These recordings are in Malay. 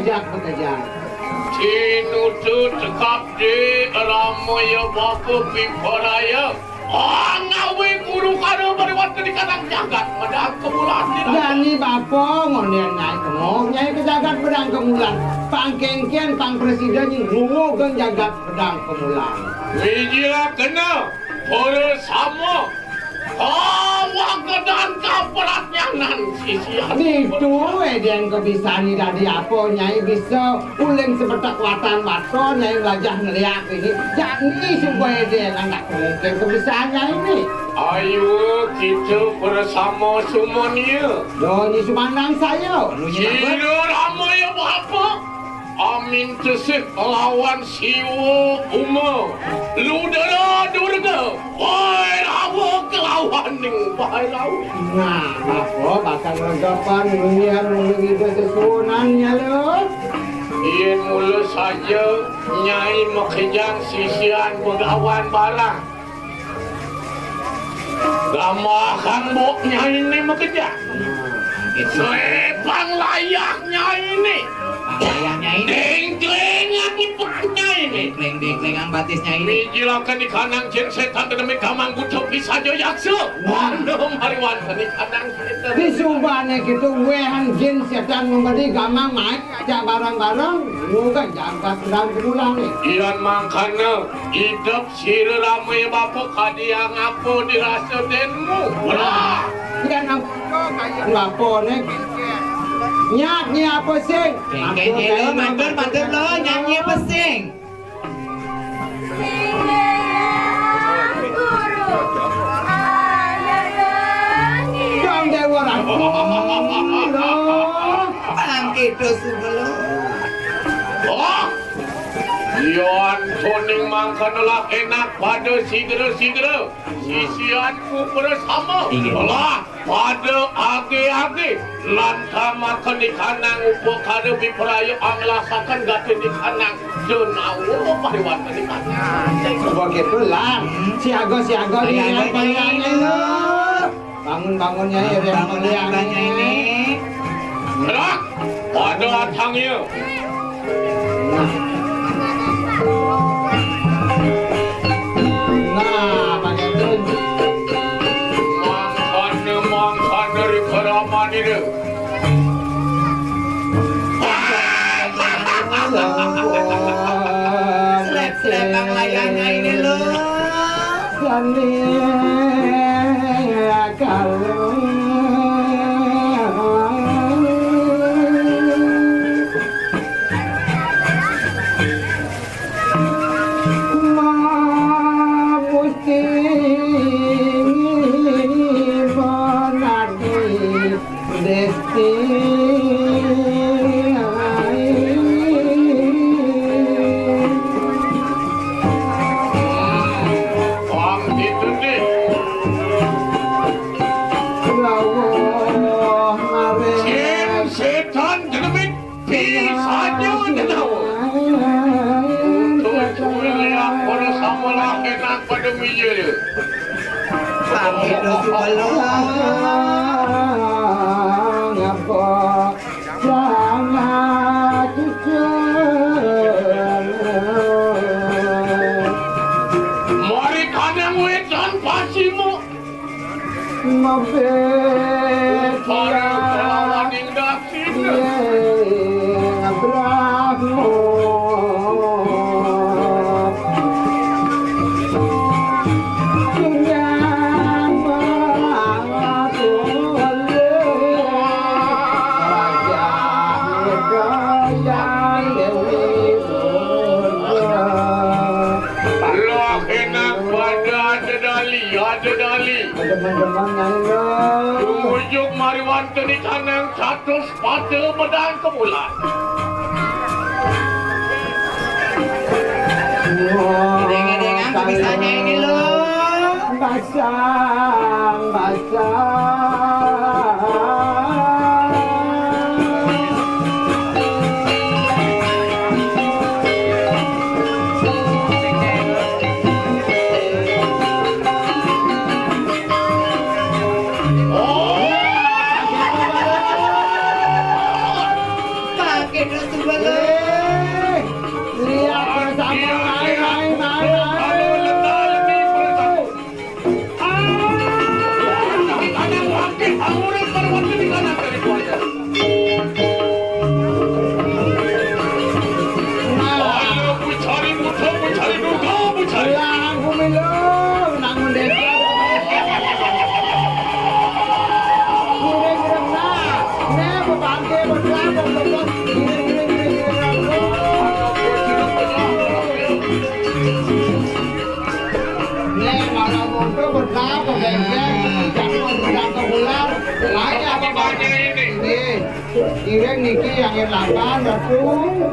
ajak bekerja. Tinutut cekap di ramaya bapa piparaya. Ngawe guru kada beriwat ke di kadang jagat medang kemulan. Dani bapa ngonen nyai kemok nyai ke jagat pedang kemulan. Pangkengkian pang presiden yang rungu ke jagat pedang kemulan. Wijila kena para sama. Awak kedan kaperatnya nan sisian. Itu edian kebiasaan dari apa nyai bisa uling seperti kuatan bato nyai belajar ngeliat ini. Jadi supaya dia nggak mungkin kebiasaan nyai ini. Ayo kita bersama semuanya. Doni sumandang saya. Sila ramai apa? Amin tesih lawan siwa uma. Ludara durga. Wai rawa kelawan ning bahalau. Nah, apa bakal ngegapan menyiar mengidu sesunannya lo? Ien mula saja nyai mekejang sisian begawan barang. Gamakan bok nyai ini mekejang. Sepang layaknya ini. Layaknya ini. Dengklengan ipaknya ini. Dengklengan batisnya ini. Dijilakan di kanang jen setan demi kamang kucuk bisa jo yaksa. Wanda mariwan di kanang setan. Di subahnya gitu wehan jin setan memberi gamang main ajak barang-barang. Bukan jagat pedang kemulan nih. Ian mangkana hidup sira ramai bapa kadiang apa dirasa denmu. Wah. Ikan apa kayak apa nih? Nyanyi apa sih? Kayaknya lo mantul lo nyanyi apa sih? Dong dewa ragu. Bangkit lo sebelum. Oh. Ian toning mangkana enak pada sigera-sigera. Sisianku bersama. Allah pada age-age lantang makan di kanang upo kada biperaya anglasakan gati di kanang jenawo pariwan di kanang. Begitu lah. Siaga-siaga di yang payahnya lo. Bangun-bangunnya ya yang payahnya ini. Gerak pada atangnya. Nah, pakai itu. Mangkana dari keraman ini. Selep-selepang layaknya ini lo. Sani kalau Bangkit lo sebelum. Mari kanang wetan pasimu. Para kelawan ing dasin. Tumujuk mariwan kini kanang catus pada medang kemulan. Gedeng-gedengan kebisaannya ini lo. Basang. Bangkit lo sebelum. apanya ini? Piring niki yang 8 Datuk.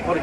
Por